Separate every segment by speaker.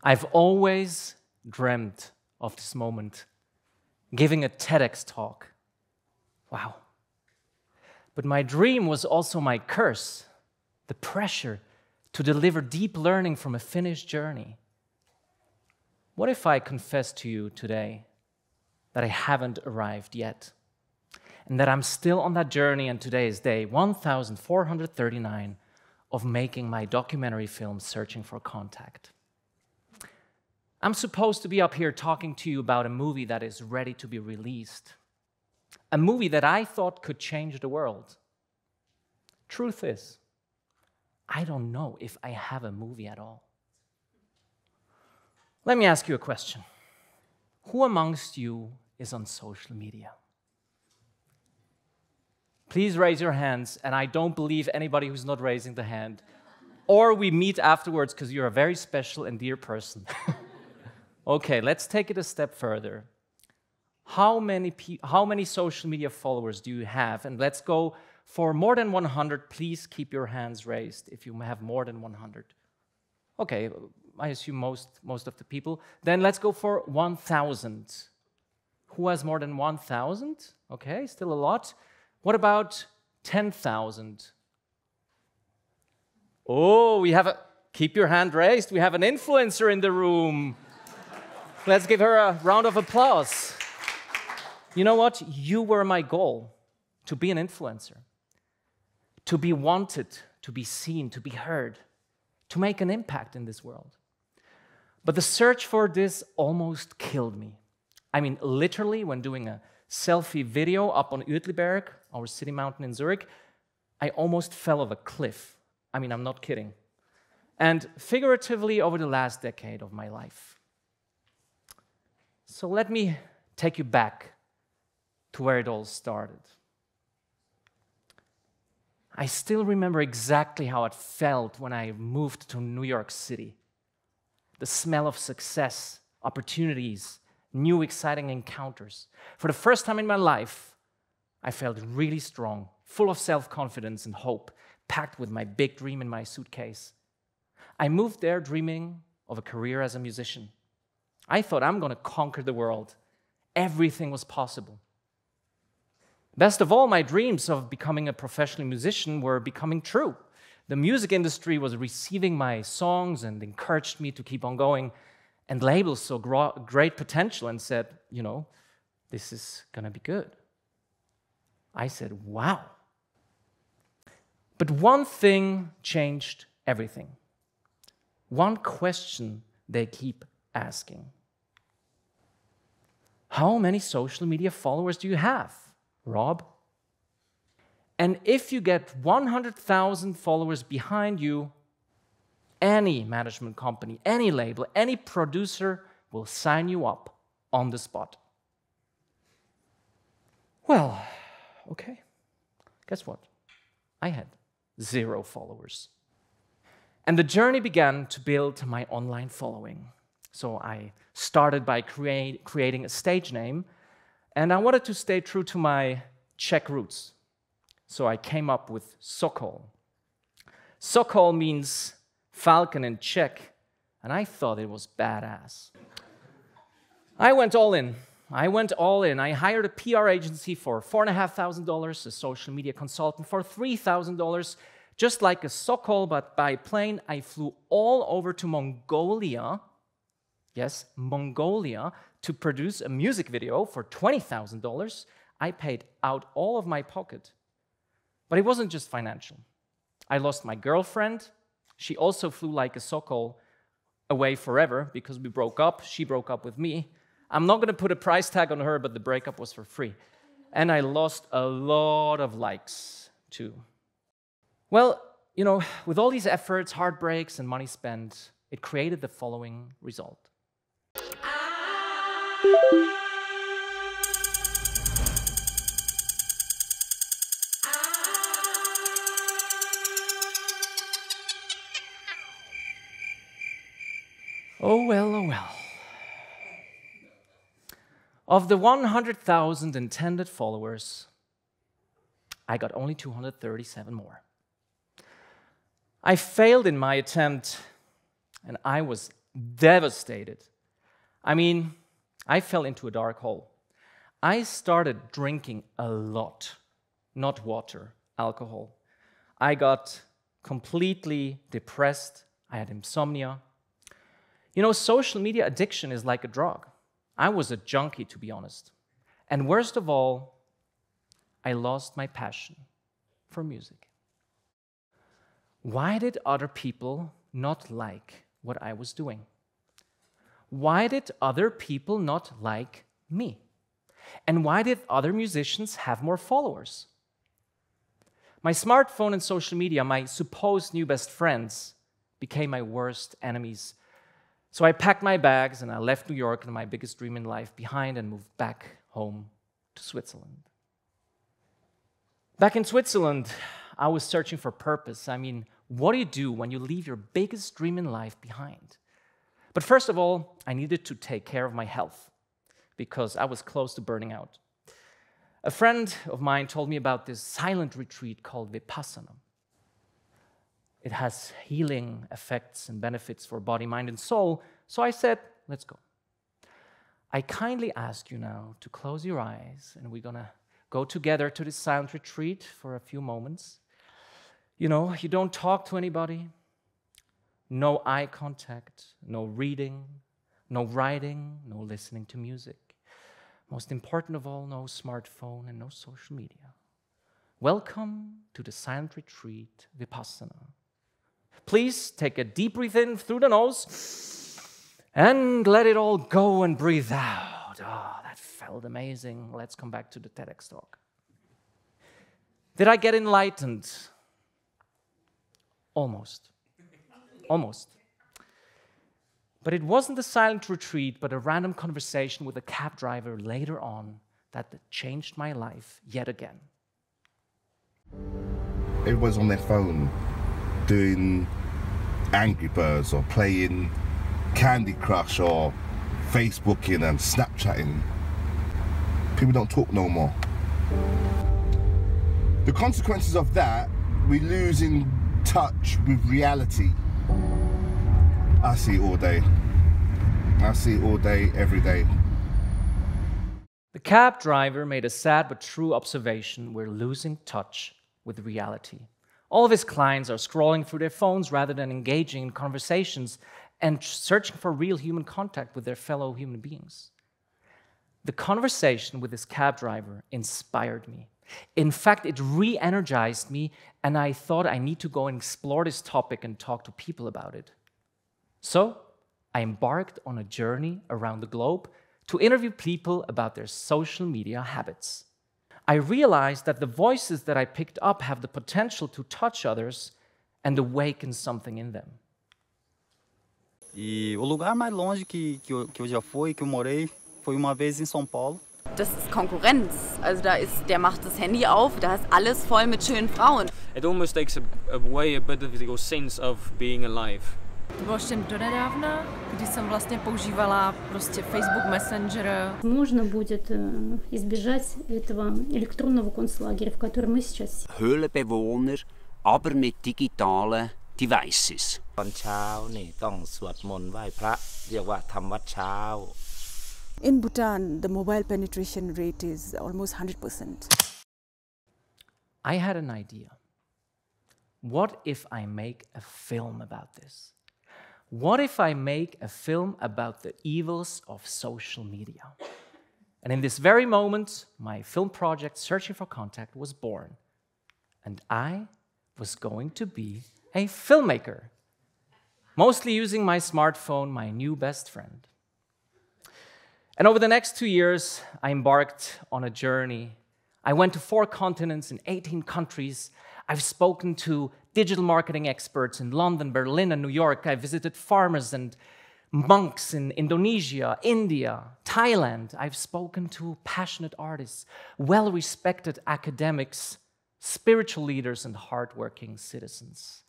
Speaker 1: I've always dreamt of this moment, giving a TEDx talk. Wow. But my dream was also my curse, the pressure to deliver deep learning from a finished journey. What if I confess to you today that I haven't arrived yet, and that I'm still on that journey, and today is day 1439 of making my documentary film, Searching for Contact. I'm supposed to be up here talking to you about a movie that is ready to be released, a movie that I thought could change the world. Truth is, I don't know if I have a movie at all. Let me ask you a question. Who amongst you is on social media? Please raise your hands, and I don't believe anybody who's not raising the hand. Or we meet afterwards because you're a very special and dear person. Okay, let's take it a step further. How many social media followers do you have? And let's go for more than 100. Please keep your hands raised if you have more than 100. Okay, I assume most of the people. Then let's go for 1,000. Who has more than 1,000? Okay, still a lot. What about 10,000? Oh, keep your hand raised. We have an influencer in the room. Let's give her a round of applause. You know what? You were my goal, to be an influencer, to be wanted, to be seen, to be heard, to make an impact in this world. But the search for this almost killed me. I mean, literally, when doing a selfie video up on Uetliberg, our city mountain in Zurich, I almost fell off a cliff. I mean, I'm not kidding. And figuratively, over the last decade of my life. So let me take you back to where it all started. I still remember exactly how it felt when I moved to New York City. The smell of success, opportunities, new exciting encounters. For the first time in my life, I felt really strong, full of self-confidence and hope, packed with my big dream in my suitcase. I moved there dreaming of a career as a musician. I thought I'm going to conquer the world. Everything was possible. Best of all, my dreams of becoming a professional musician were becoming true. The music industry was receiving my songs and encouraged me to keep on going. And labels saw great potential and said, you know, this is going to be good. I said, wow. But one thing changed everything. One question they keep asking. How many social media followers do you have, Rob? And if you get 100,000 followers behind you, any management company, any label, any producer will sign you up on the spot. Well, okay. Guess what? I had 0 followers. And the journey began to build my online following. So I started by creating a stage name, and I wanted to stay true to my Czech roots. So I came up with Sokol. Sokol means falcon in Czech, and I thought it was badass. I went all in. I hired a PR agency for $4,500, a social media consultant for $3,000. Just like a Sokol, but by plane, I flew all over to Mongolia, yes, Mongolia, to produce a music video for $20,000. I paid out all of my pocket. But it wasn't just financial. I lost my girlfriend. She also flew like a Sokol away forever because we broke up. She broke up with me. I'm not going to put a price tag on her, but the breakup was for free. And I lost a lot of likes, too. Well, you know, with all these efforts, heartbreaks, and money spent, it created the following result. Oh well, oh well. Of the 100,000 intended followers, I got only 237 more. I failed in my attempt, and I was devastated. I mean, I fell into a dark hole. I started drinking a lot, not water, alcohol. I got completely depressed. I had insomnia. You know, social media addiction is like a drug. I was a junkie, to be honest. And worst of all, I lost my passion for music. Why did other people not like what I was doing? Why did other people not like me? And why did other musicians have more followers? My smartphone and social media, my supposed new best friends, became my worst enemies. So I packed my bags and I left New York and my biggest dream in life behind and moved back home to Switzerland. Back in Switzerland, I was searching for purpose. I mean, what do you do when you leave your biggest dream in life behind? But first of all, I needed to take care of my health because I was close to burning out. A friend of mine told me about this silent retreat called Vipassana. It has healing effects and benefits for body, mind, and soul. So I said, let's go. I kindly ask you now to close your eyes, and we're going to go together to this silent retreat for a few moments. You know, you don't talk to anybody, no eye contact, no reading, no writing, no listening to music. Most important of all, no smartphone and no social media. Welcome to the silent retreat, Vipassana. Please take a deep breath in through the nose and let it all go and breathe out. Oh, that felt amazing. Let's come back to the TEDx talk. Did I get enlightened? Almost. Almost. But it wasn't a silent retreat, but a random conversation with a cab driver later on that changed my life yet again.
Speaker 2: Everyone's on their phone doing Angry Birds or playing Candy Crush or Facebooking and Snapchatting. People don't talk no more. The consequences of that, we're losing touch with reality. I see it all day. I see it all day, every day.
Speaker 1: The cab driver made a sad but true observation. We're losing touch with reality. All of his clients are scrolling through their phones rather than engaging in conversations and searching for real human contact with their fellow human beings. The conversation with this cab driver inspired me. In fact, it re-energized me, and I thought I need to go and explore this topic and talk to people about it. So, I embarked on a journey around the globe to interview people about their social media habits. I realized that the voices that I picked up have the potential to touch others and awaken something in them.
Speaker 3: E o lugar mais longe que eu já fui, que eu morei, foi uma vez em São Paulo.
Speaker 4: Das ist Konkurrenz. Also der macht das Handy auf, da ist alles voll mit schönen Frauen.
Speaker 5: It almost takes away a bit of your sense of being alive.
Speaker 6: To bylo ještě donedávna, kdy jsem vlastně používala prostě Facebook Messenger.
Speaker 7: Можно будет избежать этого электронного концлагеря, в котором мы сейчас.
Speaker 8: Höhlenbewohner, aber mit digitalen Devices.
Speaker 9: ตอนเช้านี่ต้องสวดมนต์ไหว้พระเรียกว่าทำวัดเช้า
Speaker 10: In Bhutan, the mobile penetration rate is almost 100%.
Speaker 1: I had an idea. What if I make a film about this? What if I make a film about the evils of social media? And in this very moment, my film project, Searching for Contact, was born. And I was going to be a filmmaker, mostly using my smartphone, my new best friend. And over the next 2 years, I embarked on a journey. I went to 4 continents in 18 countries. I've spoken to digital marketing experts in London, Berlin, and New York. I visited farmers and monks in Indonesia, India, Thailand. I've spoken to passionate artists, well-respected academics, spiritual leaders, and hardworking citizens.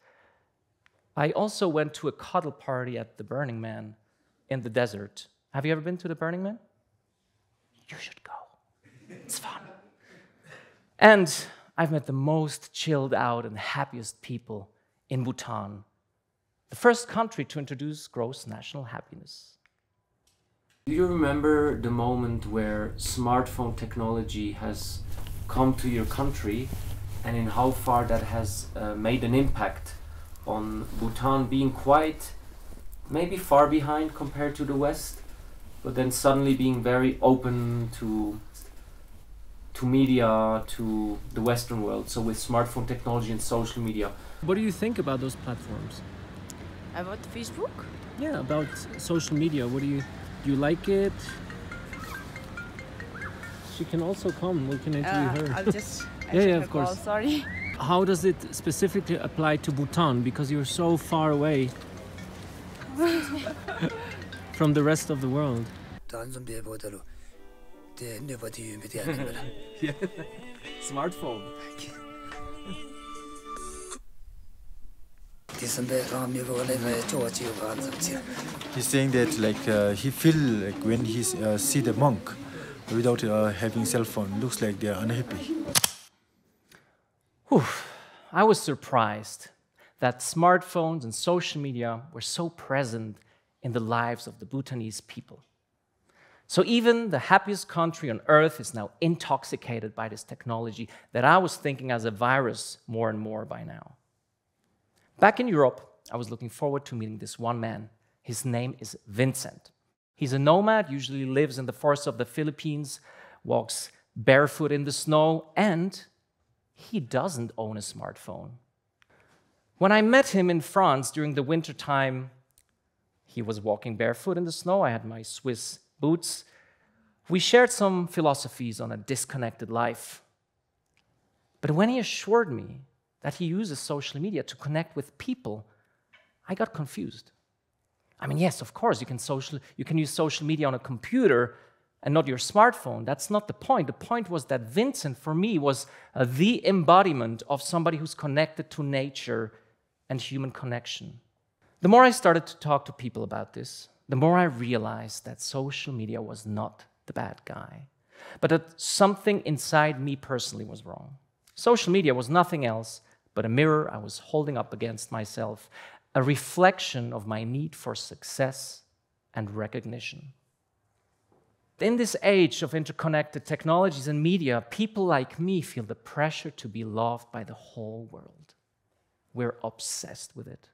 Speaker 1: I also went to a cuddle party at the Burning Man in the desert. Have you ever been to the Burning Man? You should go. It's fun. And I've met the most chilled out and happiest people in Bhutan. the first country to introduce gross national happiness.
Speaker 11: Do you remember the moment where smartphone technology has come to your country and in how far that has made an impact on Bhutan being quite maybe far behind compared to the West, but then suddenly being very open to media, to the Western world, so with smartphone technology and social media?
Speaker 12: What do you think about those platforms?
Speaker 6: About Facebook?
Speaker 12: Yeah, about social media. What do you like it? She can also come. We can interview her.
Speaker 6: I'll just
Speaker 12: yeah, of course.
Speaker 6: Call, sorry.
Speaker 12: How does it specifically apply to Bhutan? Because you're so far away from the rest of the world.
Speaker 1: Yeah. Smartphone.
Speaker 13: He's saying that he feel like when he see the monk without having cell phone, looks like they're unhappy.
Speaker 1: Whew. I was surprised that smartphones and social media were so present in the lives of the Bhutanese people. So even the happiest country on earth is now intoxicated by this technology that I was thinking as a virus more and more by now. Back in Europe, I was looking forward to meeting this one man. His name is Vincent. He's a nomad, usually lives in the forests of the Philippines, walks barefoot in the snow, and he doesn't own a smartphone. When I met him in France during the winter time, he was walking barefoot in the snow. I had my Swiss boots. We shared some philosophies on a disconnected life. But when he assured me that he uses social media to connect with people, I got confused. I mean, yes, of course, you can use social media on a computer and not your smartphone. That's not the point. The point was that Vincent, for me, was the embodiment of somebody who's connected to nature and human connection. The more I started to talk to people about this, the more I realized that social media was not the bad guy, but that something inside me personally was wrong. Social media was nothing else but a mirror I was holding up against myself, a reflection of my need for success and recognition. In this age of interconnected technologies and media, people like me feel the pressure to be loved by the whole world. We're obsessed with it.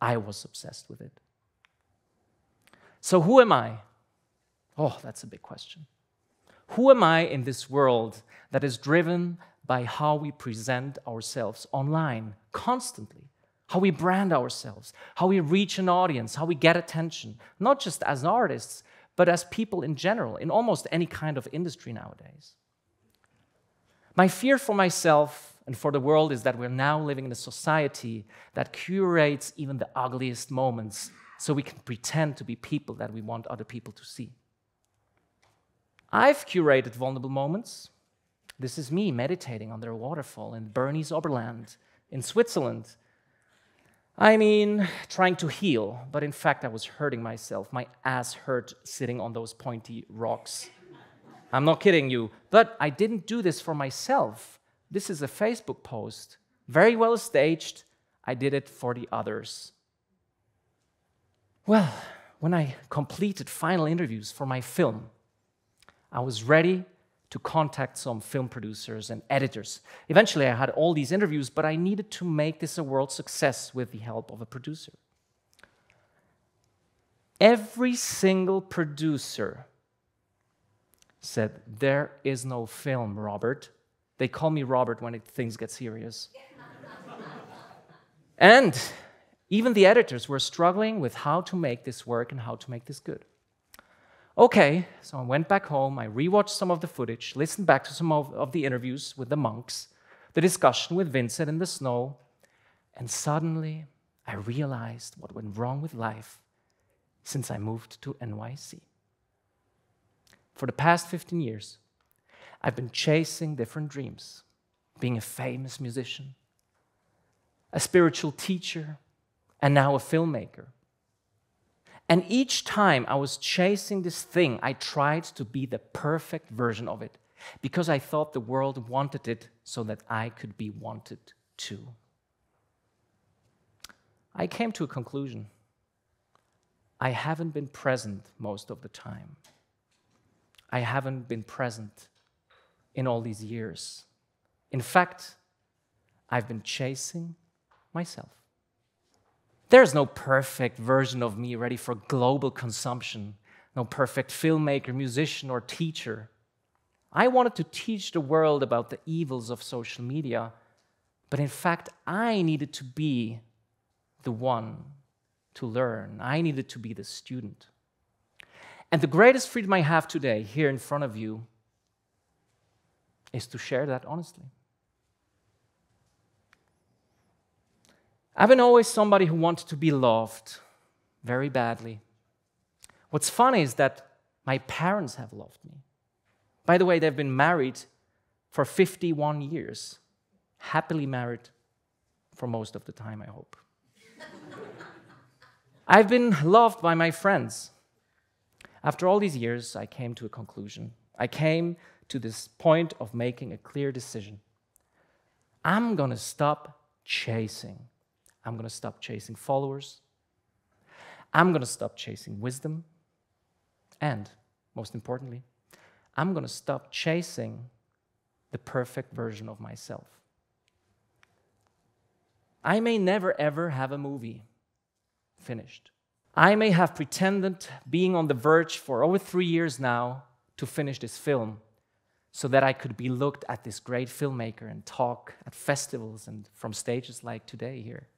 Speaker 1: I was obsessed with it. So who am I? Oh, that's a big question. Who am I in this world that is driven by how we present ourselves online constantly? How we brand ourselves, how we reach an audience, how we get attention, not just as artists, but as people in general, in almost any kind of industry nowadays. My fear for myself and for the world is that we're now living in a society that curates even the ugliest moments so we can pretend to be people that we want other people to see. I've curated vulnerable moments. This is me meditating under a waterfall in Bernese Oberland in Switzerland. I mean, trying to heal, but in fact I was hurting myself. My ass hurt sitting on those pointy rocks. I'm not kidding you, but I didn't do this for myself. This is a Facebook post, very well staged. I did it for the others. Well, when I completed final interviews for my film, I was ready to contact some film producers and editors. Eventually, I had all these interviews, but I needed to make this a world success with the help of a producer. Every single producer said, "There is no film, Robert." They call me Robert when things get serious. And even the editors were struggling with how to make this work and how to make this good. Okay, so I went back home, I rewatched some of the footage, listened back to some of the interviews with the monks, the discussion with Vincent in the snow, and suddenly I realized what went wrong with life since I moved to NYC. For the past 15 years, I've been chasing different dreams, being a famous musician, a spiritual teacher, and now a filmmaker. And each time I was chasing this thing, I tried to be the perfect version of it because I thought the world wanted it so that I could be wanted too. I came to a conclusion. I haven't been present most of the time. I haven't been present in all these years. In fact, I've been chasing myself. There's no perfect version of me ready for global consumption, no perfect filmmaker, musician, or teacher. I wanted to teach the world about the evils of social media, but in fact, I needed to be the one to learn. I needed to be the student. And the greatest freedom I have today, here in front of you, is to share that honestly. I've been always somebody who wanted to be loved very badly. What's funny is that my parents have loved me. By the way, they've been married for 51 years. Happily married for most of the time, I hope. I've been loved by my friends. After all these years, I came to a conclusion. I came to this point of making a clear decision. I'm going to stop chasing. I'm going to stop chasing followers. I'm going to stop chasing wisdom. And, most importantly, I'm going to stop chasing the perfect version of myself. I may never ever have a movie finished. I may have pretended being on the verge for over 3 years now to finish this film so that I could be looked at this great filmmaker and talk at festivals and from stages like today here.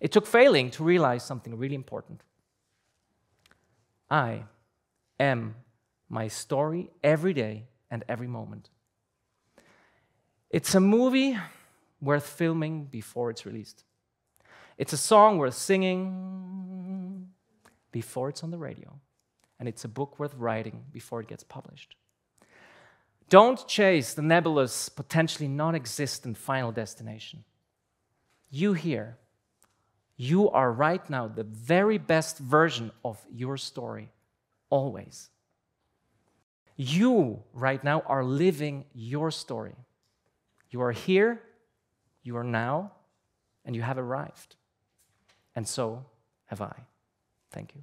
Speaker 1: It took failing to realize something really important. I am my story every day and every moment. It's a movie worth filming before it's released. It's a song worth singing before it's on the radio. And it's a book worth writing before it gets published. Don't chase the nebulous, potentially non-existent final destination. You here, you are right now the very best version of your story, always. You right now are living your story. You are here, you are now, and you have arrived. And so have I. Thank you.